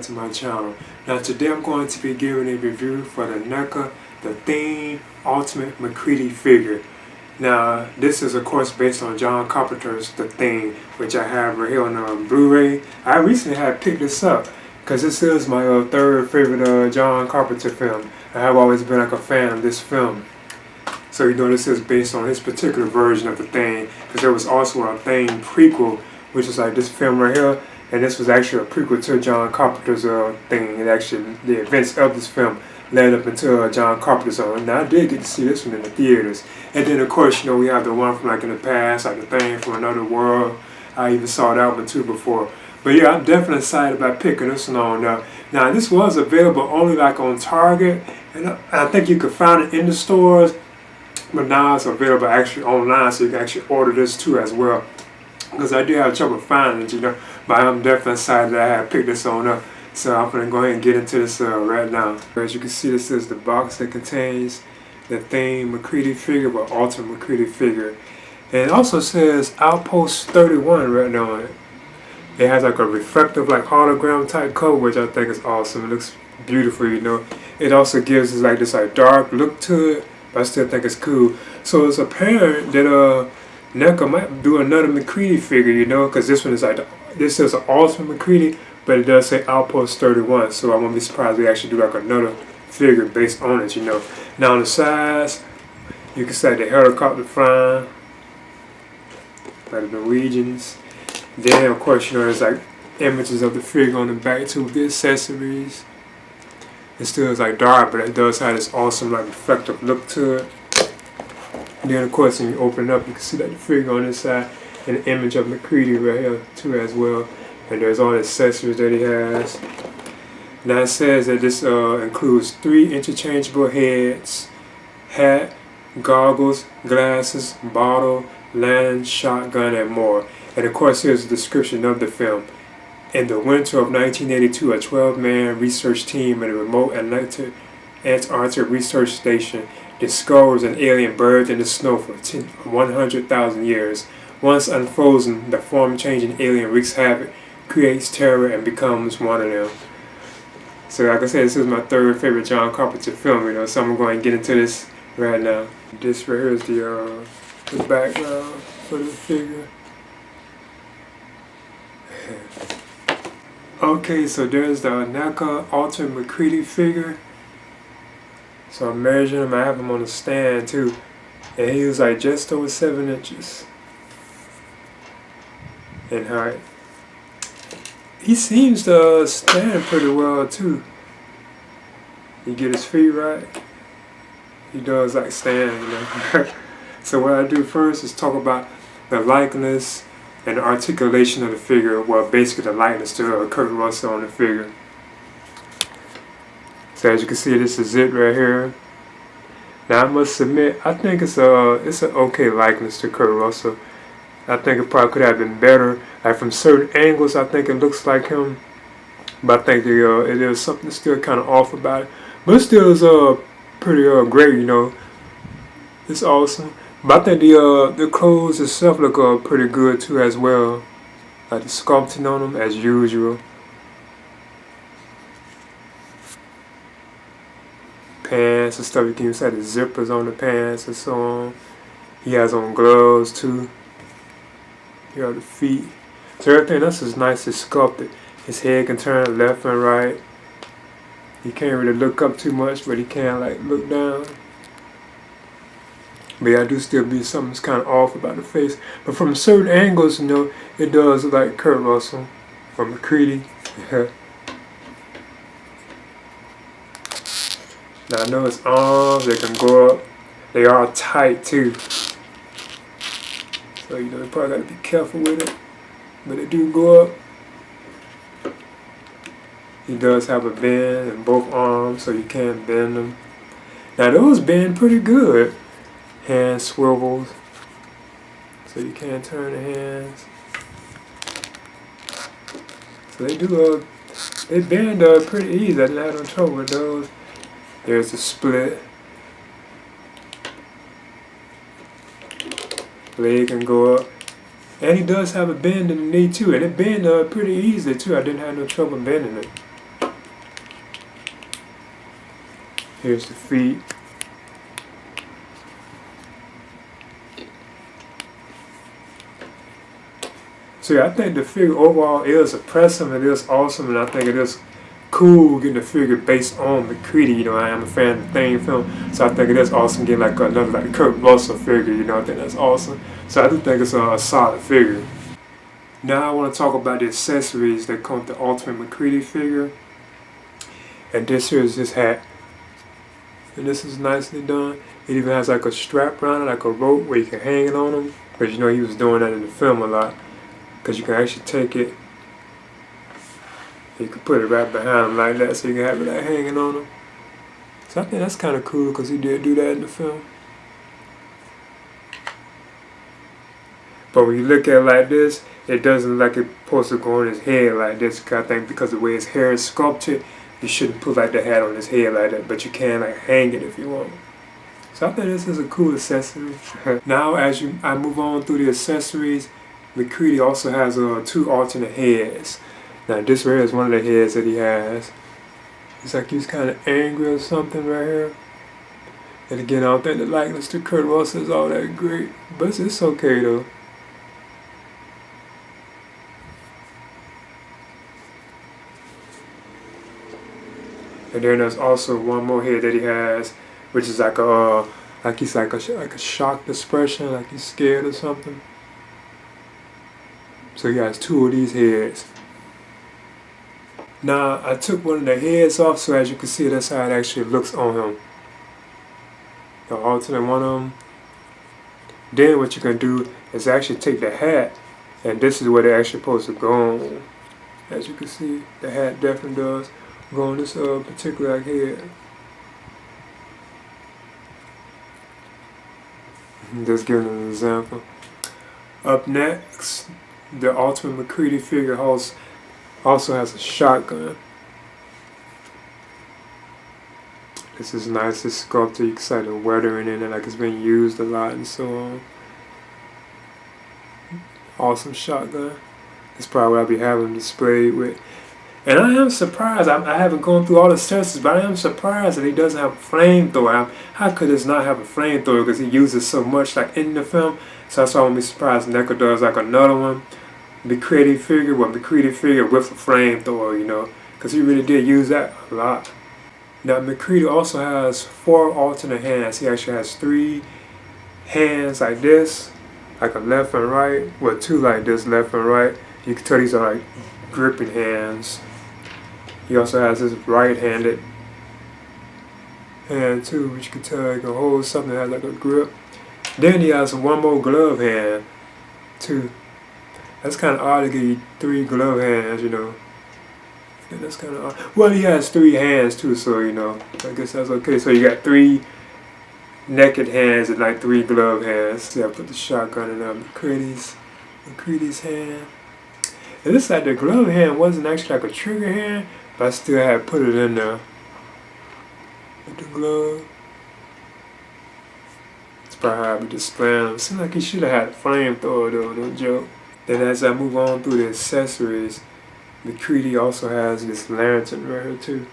to my channel. Now today I'm going to be giving a review for the NECA, the Theme Ultimate MacReady figure. Now this is of course based on John Carpenter's The Thing, which I have right here on Blu-ray. I recently had picked this up because this is my third favorite John Carpenter film. I have always been like a fan of this film. So you know this is based on his particular version of The Thing, because there was also a Thing prequel, which is like this film right here. And this was actually a prequel to John Carpenter's Thing. And actually, the events of this film led up into John Carpenter's own. Now, I did get to see this one in the theaters. And then, of course, you know, we have the one from like in the past, like The Thing from Another World. I even saw that one too before. But yeah, I'm definitely excited about picking this one on up. Now, this was available only like on Target. And I think you could find it in the stores. But now it's available actually online, so you can actually order this too as well. Because I do have trouble finding it, you know, but I'm definitely excited that I have picked this on up. So I'm going to go ahead and get into this right now. As you can see, this is the box that contains the Theme MacReady figure, but Ultimate MacReady figure. And it also says Outpost 31 right now on it. It has like a reflective, like hologram type cover, which I think is awesome. It looks beautiful, you know. It also gives us like this like dark look to it, but I still think it's cool. So it's apparent that NECA might do another MacReady figure, you know, because this one is like, this is an Ultimate MacReady, but it does say Outpost 31, so I won't be surprised if they actually do like another figure based on it, you know. Now on the sides, you can see the helicopter flying, like the Norwegians. Then of course, you know, there's like images of the figure on the back too with the accessories. It still is like dark, but it does have this awesome like reflective look to it. And then of course when you open it up, you can see that the figure on this side and the image of MacReady right here too as well. And there's all the accessories that he has. Now it says that this includes 3 interchangeable heads, hat, goggles, glasses, bottle, lantern, shotgun, and more. And of course here's the description of the film. In the winter of 1982, a 12-man research team at a remote Antarctic research station discovers an alien buried in the snow for 100,000 years. Once unfrozen, the form-changing alien wreaks havoc, creates terror, and becomes one of them. So like I said, this is my third favorite John Carpenter film, you know, so I'm going to get into this right now. This right here is the background for the figure. Okay, so there's the NECA Ultimate MacReady figure. So I'm measuring him. I have him on a stand too, and he was like just over 7 inches in height. He seems to stand pretty well too. You get his feet right, he does like stand, you know. So what I do first is talk about the likeness and the articulation of the figure. Well, basically the likeness to Kurt Russell on the figure. So as you can see, this is it right here. Now I must admit, I think it's an okay likeness to Kurt Russell. I think it probably could have been better. Like from certain angles, I think it looks like him. But I think it is something still kind of off about it. But it still is pretty great, you know. It's awesome. But I think the clothes itself look pretty good too as well. Like the sculpting on them as usual. Pants and stuff, you can even see the zippers on the pants and so on. He has on gloves too. Here are the feet. So everything else is nicely sculpted. His head can turn left and right. He can't really look up too much, but he can like look down. But yeah, I do still be something's kind of off about the face. But from certain angles, you know, it does look like Kurt Russell or MacReady. Now I know his arms, they can go up. They are tight too. So you know, you probably gotta be careful with it. But they do go up. He does have a bend in both arms, so you can bend them. Now those bend pretty good. Hand swivels, so you can turn the hands. So they bend pretty easy. I didn't have no trouble with those. There's the split. Leg can go up. And he does have a bend in the knee too, and it bend pretty easy too. I didn't have no trouble bending it. Here's the feet. So yeah, I think the figure overall is impressive, it is awesome, and I think it is cool getting the figure based on MacReady. You know, I am a fan of the Thing film, so I think it is awesome getting like another like Kurt Russell figure. You know, I think that's awesome. So I do think it's a solid figure. Now I want to talk about the accessories that come with the Ultimate MacReady figure. And this here is his hat. And this is nicely done. It even has like a strap around it, like a rope where you can hang it on him. Because you know he was doing that in the film a lot. Because you can actually take it, you can put it right behind him like that, so you can have it like hanging on him. So I think that's kind of cool because he did do that in the film. But when you look at it like this, it doesn't look like it's supposed to go on his head like this. I think because of the way his hair is sculpted, you shouldn't put like the hat on his head like that, but you can like hang it if you want. So I think this is a cool accessory. Now as I move on through the accessories, MacReady also has 2 alternate heads. Now this right here is one of the heads that he has. It's like he's kind of angry or something right here. And again, I don't think the likeness to Kurt Russell is all that great, but it's okay though. And then there's also one more head that he has, which is like he's like a shocked expression, like he's scared or something. So he has 2 of these heads. Now I took one of the heads off, so as you can see, that's how it actually looks on him. The alternate one of them. Then what you can do is actually take the hat, and this is where they're actually supposed to go on. As you can see, the hat definitely does go on this particular head. Just giving an example. Up next, the Ultimate MacReady figure also has a shotgun. This is nice, it's sculpted, you can see the weathering in it, like it's been used a lot and so on. Awesome shotgun. That's probably what I'll be having displayed with. And I am surprised, I haven't gone through all the tests, but I am surprised that he doesn't have a flamethrower. How could this not have a flamethrower? Because he uses so much like in the film. So that's why I won't be surprised NECA does like another one. MacReady figure with a flamethrower, you know. Because he really did use that a lot. Now MacReady also has 4 alternate hands. He actually has 3 hands like this, like a left and right, with 2 like this, left and right. You can tell these are like gripping hands. He also has his right-handed hand too, which you can tell he can hold something that has like a grip. Then he has one more glove hand too. That's kind of odd to give you 3 glove hands, you know. Yeah, that's kind of odd. Well, he has 3 hands too, so you know, I guess that's okay. So you got 3 naked hands and like 3 glove hands. See, I put the shotgun in MacReady's hand. It looks like the glove hand wasn't actually like a trigger hand, but I still had put it in there with the glove. That's probably how I be displaying them. Seems like he should have had a flamethrower though, no joke. Then as I move on through the accessories, MacReady also has this lantern right here too.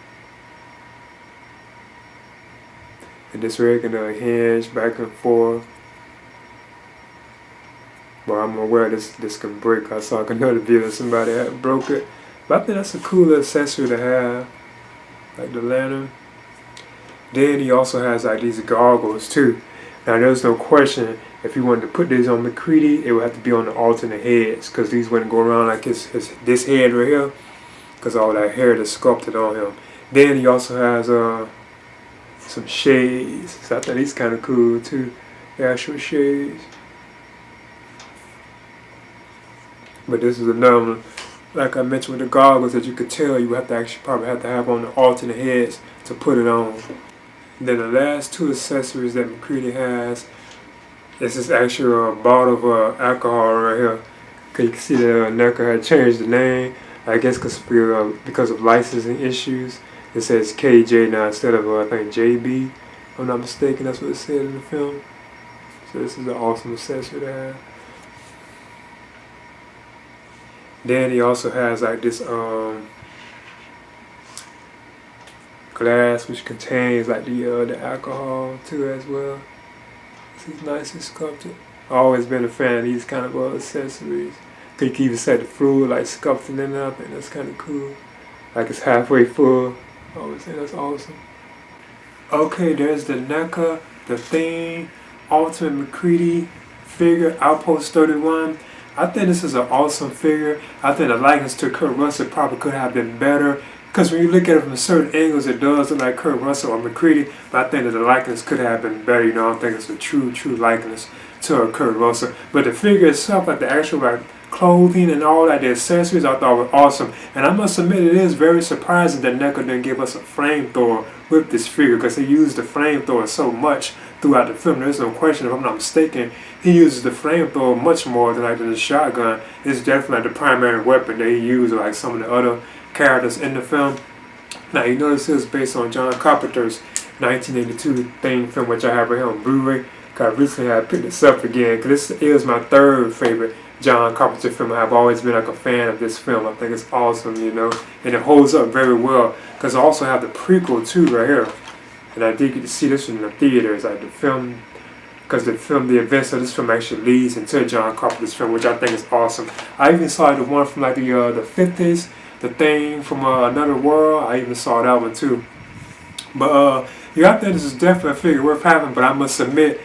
And this rig can hinge back and forth. Well, I'm aware this can break. I saw another video somebody had broke it. But I think that's a cool accessory to have, like the lantern. Then he also has like these goggles too. Now there's no question, if you wanted to put these on MacReady, it would have to be on the alternate heads, because these wouldn't go around like this head right here, because all that hair is sculpted on him. Then he also has some shades. So I thought these kind of cool too, the actual shades. But this is another one, like I mentioned with the goggles, that you could tell you have to actually probably have to have on the alternate heads to put it on. And then the last 2 accessories that MacReady has is this actual bottle of alcohol right here. Cause you can see that NECA had changed the name, I guess because of licensing issues. It says KJ now instead of I think JB. If I'm not mistaken, that's what it said in the film. So this is an awesome accessory to have. Then he also has like this glass, which contains like the alcohol too as well. This is nicely sculpted. Always been a fan of these kind of accessories. I think you even said the fluid like sculpting in it. I think that's kind of cool. Like it's halfway full. I always think that's awesome. Okay, there's the NECA, the Thing, Ultimate MacReady figure, Outpost 31. I think this is an awesome figure. I think the likeness to Kurt Russell probably could have been better. Because when you look at it from certain angles, it does look like Kurt Russell or MacReady. But I think that the likeness could have been better. You know, I don't think it's a true likeness to a Kurt Russell. But the figure itself, like the actual like clothing and all that, the accessories, I thought were awesome. And I must admit, it is very surprising that NECA didn't give us a flamethrower with this figure, because he used the flamethrower so much throughout the film. There's no question, if I'm not mistaken, he uses the flamethrower much more than like the shotgun. It's definitely like the primary weapon that he used, like some of the other characters in the film. Now you notice this is based on John Carpenter's 1982 Thing film, which I have right here on Blu-ray. Cause I recently had picked this up again, because this is my third favorite John Carpenter film. I've always been like a fan of this film. I think it's awesome, you know, and it holds up very well. Because I also have the prequel too right here, and I did get to see this in the theaters, like the film, because the events of this film actually leads into John Carpenter's film, which I think is awesome. I even saw the one from like the 50s, the Thing from Another World. I even saw that one too. But yeah, I think this is definitely a figure worth having. But I must admit,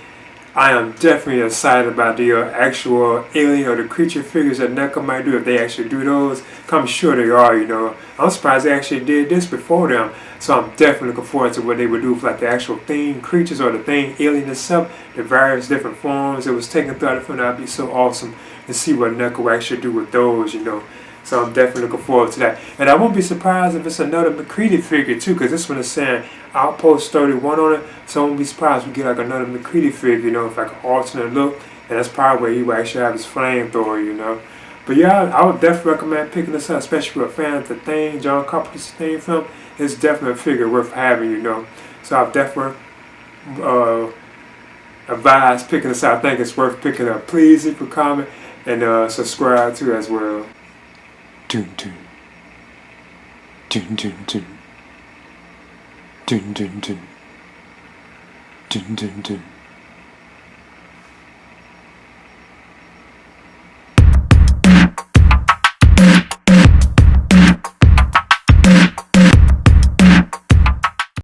I am definitely excited about the actual alien or the creature figures that NECA might do, if they actually do those. I'm sure they are, you know. I'm surprised they actually did this before them. So I'm definitely looking forward to what they would do for like the actual Thing creatures or the Thing alien itself, the various different forms it was taken throughout the film. That would be so awesome to see what NECA will actually do with those, you know. So I'm definitely looking forward to that. And I won't be surprised if it's another MacReady figure too, because this one is saying Outpost 31 on it. So I won't be surprised if we get like another MacReady figure, you know, with like an alternate look. And that's probably where he will actually have his flamethrower, you know. But yeah, I would definitely recommend picking this up, especially if you're a fan of the Thing, John Carpenter's Thing film. It's definitely a figure worth having, you know. So I'll definitely advise picking this up. I think it's worth picking up. Please leave a comment and subscribe too as well. Dun dun dun dun dun dun dun dun dun dun dun.